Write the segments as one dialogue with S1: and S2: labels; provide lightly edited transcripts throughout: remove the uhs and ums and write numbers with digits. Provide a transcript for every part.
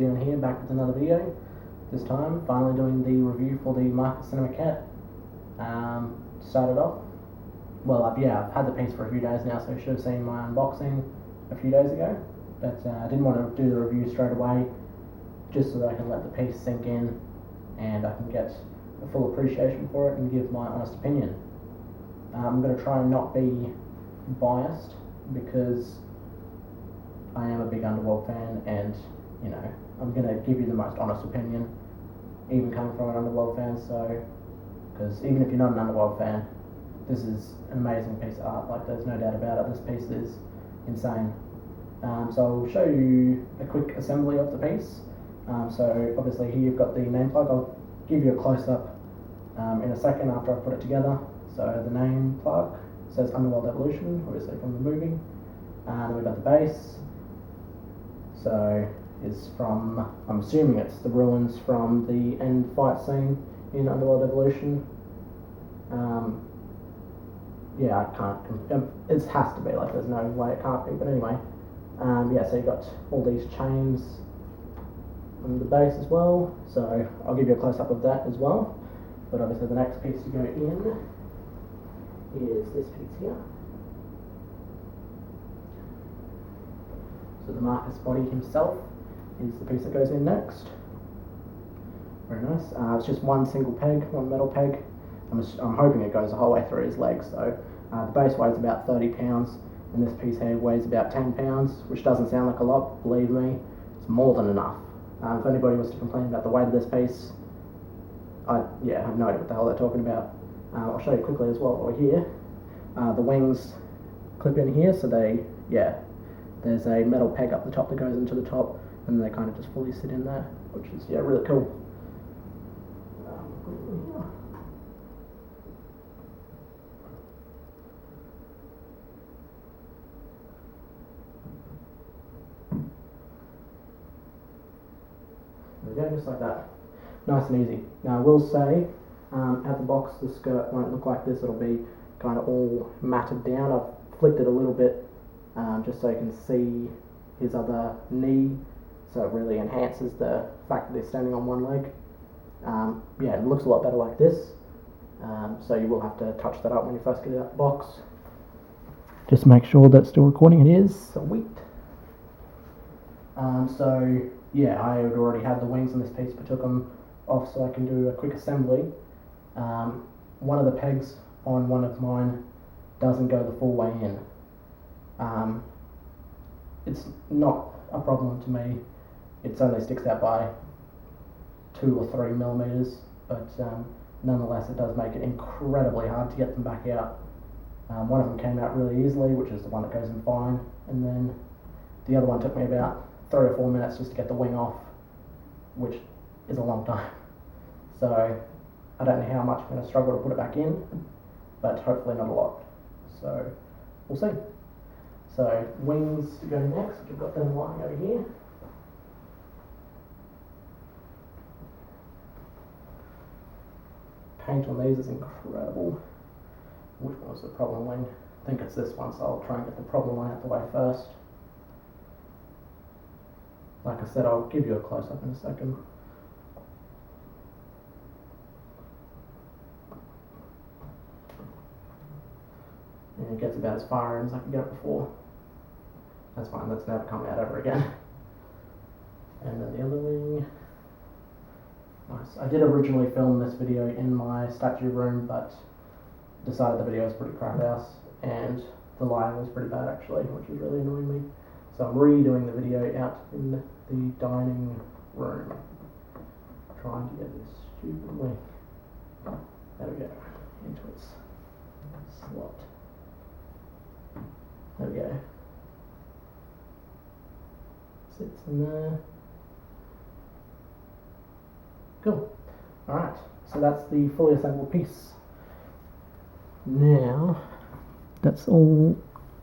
S1: down here, back with another video. This time, finally doing the review for the Cinemaquette. Started off, well, I've had the piece for a few days now, so you should have seen my unboxing a few days ago. But I didn't want to do the review straight away, just so that I can let the piece sink in and I can get a full appreciation for it and give my honest opinion. I'm going to try and not be biased, because I am a big Underworld fan, and you know, I'm going to give you the most honest opinion, even coming from an Underworld fan. So, because even if you're not an Underworld fan, this is an amazing piece of art, like there's no doubt about it. This piece is insane. So I'll show you a quick assembly of the piece. So obviously here you've got the name plug. I'll give you a close-up in a second after I put it together. So the name plug says Underworld Evolution, obviously from the movie. Then we've got the base. So is from, I'm assuming it's the ruins from the end fight scene in Underworld Evolution. Yeah, I can't, it has to be, like there's no way it can't be, but anyway. Yeah, so you've got all these chains on the base as well, so I'll give you a close-up of that as well. But obviously the next piece to go in is this piece here. So the Marcus body himself is the piece that goes in next. Very nice. It's just one single peg, one metal peg. I'm hoping it goes the whole way through his legs. So the base weighs about 30 pounds, and this piece here weighs about 10 pounds, which doesn't sound like a lot, believe me, it's more than enough. If anybody was to complain about the weight of this piece, I have no idea what the hell they're talking about. I'll show you quickly as well while we're here. The wings clip in here, so there's a metal peg up the top that goes into the top, and they kind of just fully sit in there, which is really cool. There we go, just like that. Nice and easy. Now I will say, at the box the skirt won't look like this, it'll be kind of all matted down. I've flicked it a little bit just so you can see his other knee, so it really enhances the fact that he's standing on one leg. Yeah, it looks a lot better like this, so you will have to touch that up when you first get it out the box. Just make sure that's still recording. It is. Sweet. So yeah, I had already had the wings on this piece, but took them off so I can do a quick assembly. One of the pegs on one of mine doesn't go the full way in. It's not a problem to me. It only sticks out by 2 or 3 millimeters, but nonetheless it does make it incredibly hard to get them back out. One of them came out really easily, which is the one that goes in fine, and then the other one took me about 3 or 4 minutes just to get the wing off, which is a long time. So I don't know how much I'm going to struggle to put it back in, but hopefully not a lot. So we'll see. So wings to go next, which I've got them lying over here. Paint on these is incredible. Which one was the problem wing? I think it's this one, so I'll try and get the problem one out the way first. Like I said, I'll give you a close-up in a second. And it gets about as far in as I could get it before. That's fine, that's never come out ever again. And then the other wing. Nice. I did originally film this video in my statue room, but decided the video was pretty crap house, and the lighting was pretty bad actually, which was really annoying me. So I'm redoing the video out in the dining room, trying to get this stupid wing. There we go, into its slot. There we go. Sits in there. Cool. Alright, so that's the fully assembled piece. Now, that's all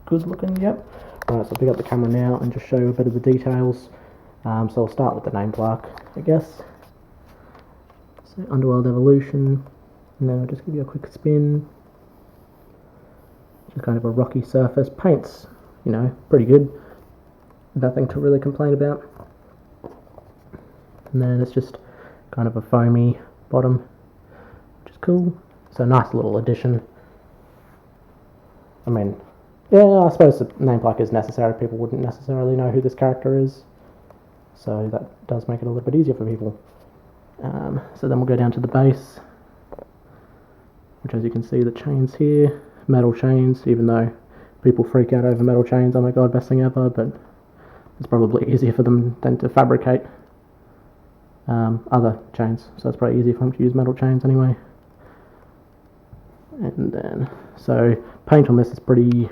S1: good looking, yep. Alright, so I'll pick up the camera now and just show you a bit of the details. So I'll start with the name plaque, I guess. So Underworld Evolution, and then I'll just give you a quick spin. Just kind of a rocky surface. Paint's, pretty good. Nothing to really complain about. and then it's just kind of a foamy bottom, which is cool. So nice little addition. I mean, yeah, I suppose the name plaque is necessary. People wouldn't necessarily know who this character is, so that does make it a little bit easier for people. So then we'll go down to the base, which, as you can see, the chains here, metal chains, even though people freak out over metal chains, oh my god, best thing ever, but it's probably easier for them than to fabricate other chains, so it's probably easier for them to use metal chains anyway. And then, so paint on this is pretty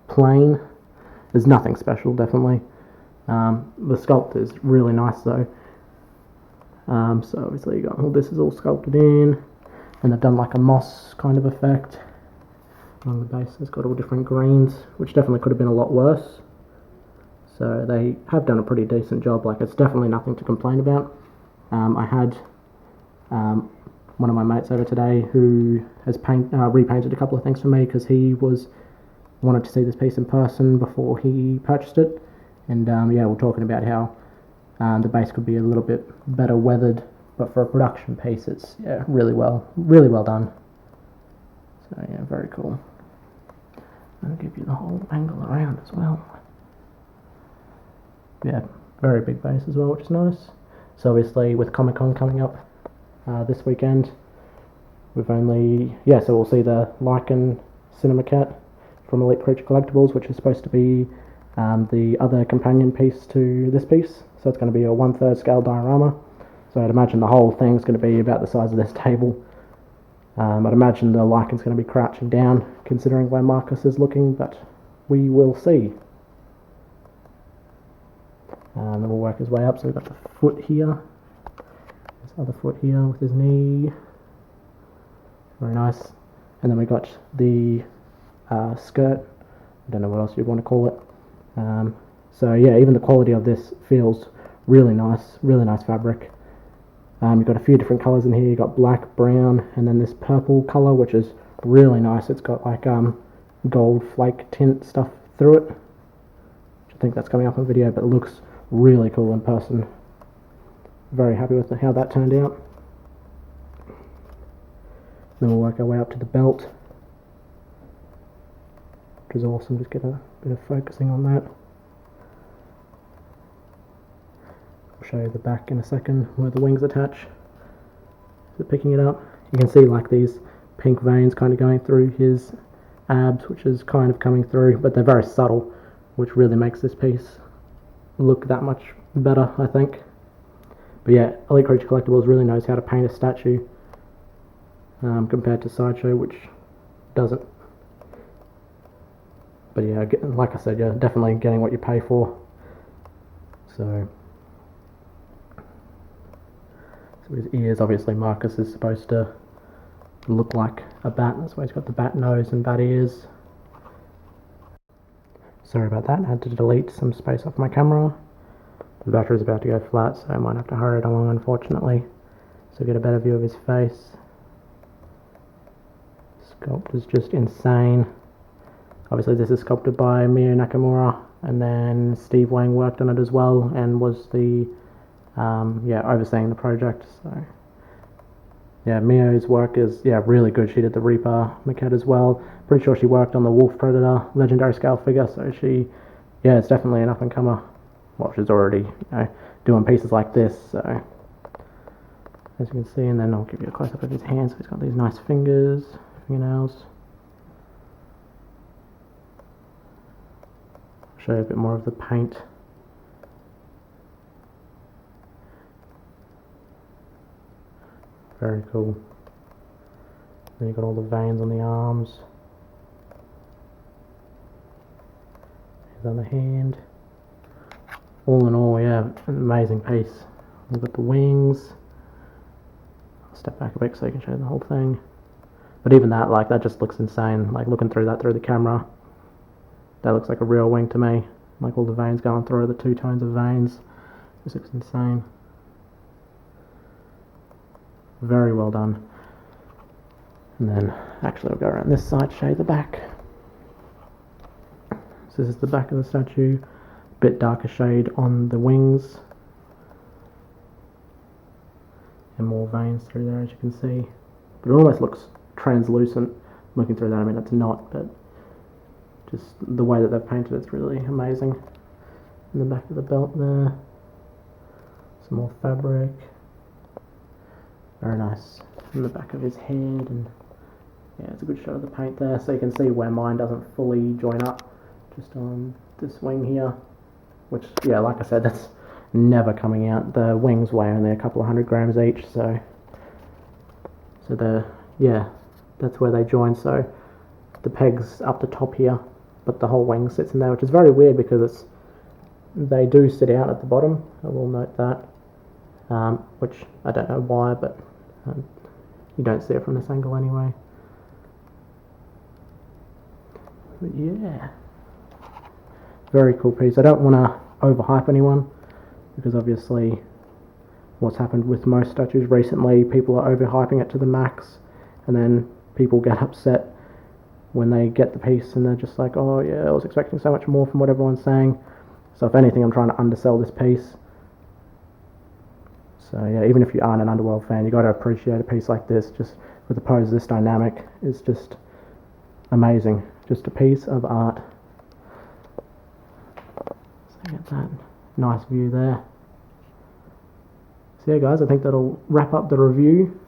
S1: plain. There's nothing special, definitely. The sculpt is really nice though. So obviously you got all this is all sculpted in, and they've done like a moss kind of effect on the base. It's got all different greens, which definitely could have been a lot worse. So they have done a pretty decent job. Like, it's definitely nothing to complain about. I had one of my mates over today who has repainted a couple of things for me because he wanted to see this piece in person before he purchased it, and yeah, we're talking about how the base could be a little bit better weathered, but for a production piece, it's really well done. So yeah, very cool. I'll give you the whole angle around as well. Yeah, very big base as well, which is nice. So obviously with Comic-Con coming up this weekend, we've only, so we'll see the Lycan Cinemaquette from Elite Creature Collectibles, which is supposed to be the other companion piece to this piece. So it's going to be a 1/3 scale diorama. So I'd imagine the whole thing's going to be about the size of this table. I'd imagine the Lycan's going to be crouching down, considering where Marcus is looking, but we will see. Then we'll work his way up. So we've got the foot here, this other foot here with his knee, very nice. And then we got the skirt. I don't know what else you'd want to call it. So yeah, even the quality of this feels really nice fabric. You've got a few different colours in here. You've got black, brown, and then this purple colour, which is really nice. It's got like gold flake tint stuff through it. I think that's coming up in video, but it looks really cool in person. Very happy with how that turned out. Then we'll work our way up to the belt, which is awesome. Just get a bit of focusing on that. I'll show you the back in a second where the wings attach. So picking it up, you can see like these pink veins kind of going through his abs, which is kind of coming through, but they're very subtle, which really makes this piece look that much better, I think. But yeah, Elite Creature Collectibles really knows how to paint a statue compared to Sideshow, which doesn't. But yeah, like I said, you're definitely getting what you pay for. So his ears, obviously Marcus is supposed to look like a bat, that's why he's got the bat nose and bat ears. Sorry about that, I had to delete some space off my camera. The battery's about to go flat, so I might have to hurry it along, unfortunately, so get a better view of his face. Sculpt is just insane. Obviously this is sculpted by Miyo Nakamura, and then Steve Wang worked on it as well and was the overseeing the project. So yeah, Miyo's work is really good. She did the Reaper maquette as well. Pretty sure she worked on the Wolf Predator legendary scale figure, so she it's definitely an up and comer. Well, she's already doing pieces like this, so as you can see. And then I'll give you a close up of his hands. So he's got these nice fingernails. I'll show you a bit more of the paint. Very cool. Then you've got all the veins on the arms. Here's on the hand. All in all, yeah, an amazing piece. We've got the wings. I'll step back a bit so you can show the whole thing. But even that, like, that just looks insane. Like, looking through that through the camera, that looks like a real wing to me. Like, all the veins going through, the two tones of veins. This looks insane. Very well done. And then, actually, I'll go around this side, show you the back. So this is the back of the statue. Bit darker shade on the wings. and more veins through there, as you can see. But it almost looks translucent looking through that. I mean, it's not, but just the way that they've painted it's really amazing. In the back of the belt there, some more fabric, very nice. In the back of his head, and yeah, it's a good shot of the paint there, so you can see where mine doesn't fully join up just on this wing here, which, yeah, like I said, that's never coming out. The wings weigh only a couple of 100 grams each, so yeah, that's where they join. So the peg's up the top here, but the whole wing sits in there, which is very weird because they do sit out at the bottom. I will note that, which I don't know why, but you don't see it from this angle anyway. But yeah, very cool piece. I don't want to overhype anyone, because obviously what's happened with most statues recently, people are overhyping it to the max, and then people get upset when they get the piece and they're just like, oh yeah, I was expecting so much more from what everyone's saying. So if anything, I'm trying to undersell this piece. So yeah, even if you aren't an Underworld fan, you got to appreciate a piece like this. Just with the pose this dynamic, is just amazing. Just a piece of art. So you get that nice view there. So yeah guys, I think that'll wrap up the review.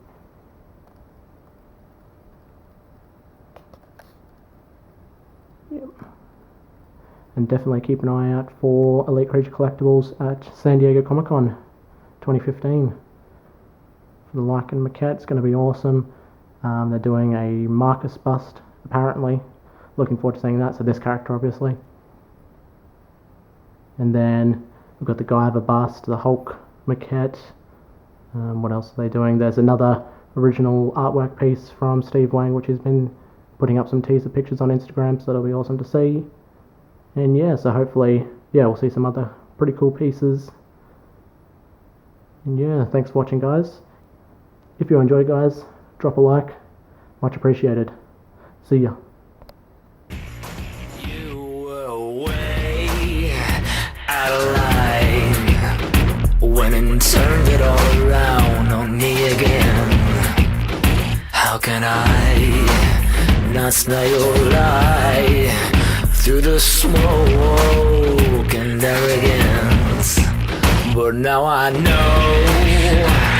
S1: Yep. And definitely keep an eye out for Elite Creature Collectibles at San Diego Comic-Con 2015. For the Lycan maquette, it's going to be awesome. They're doing a Marcus bust, apparently. Looking forward to seeing that. So this character, obviously. And then we've got the Guyver bust, the Hulk maquette. What else are they doing? There's another original artwork piece from Steve Wang, which has been putting up some teaser pictures on Instagram, so that'll be awesome to see. And yeah, so hopefully, yeah, we'll see some other pretty cool pieces. And yeah, thanks for watching, guys. If you enjoyed, guys, drop a like. Much appreciated. See ya.
S2: You were way out of line, went and turned it all around on me again. How can I not smell your lie through the smoke and arrogance? But now I know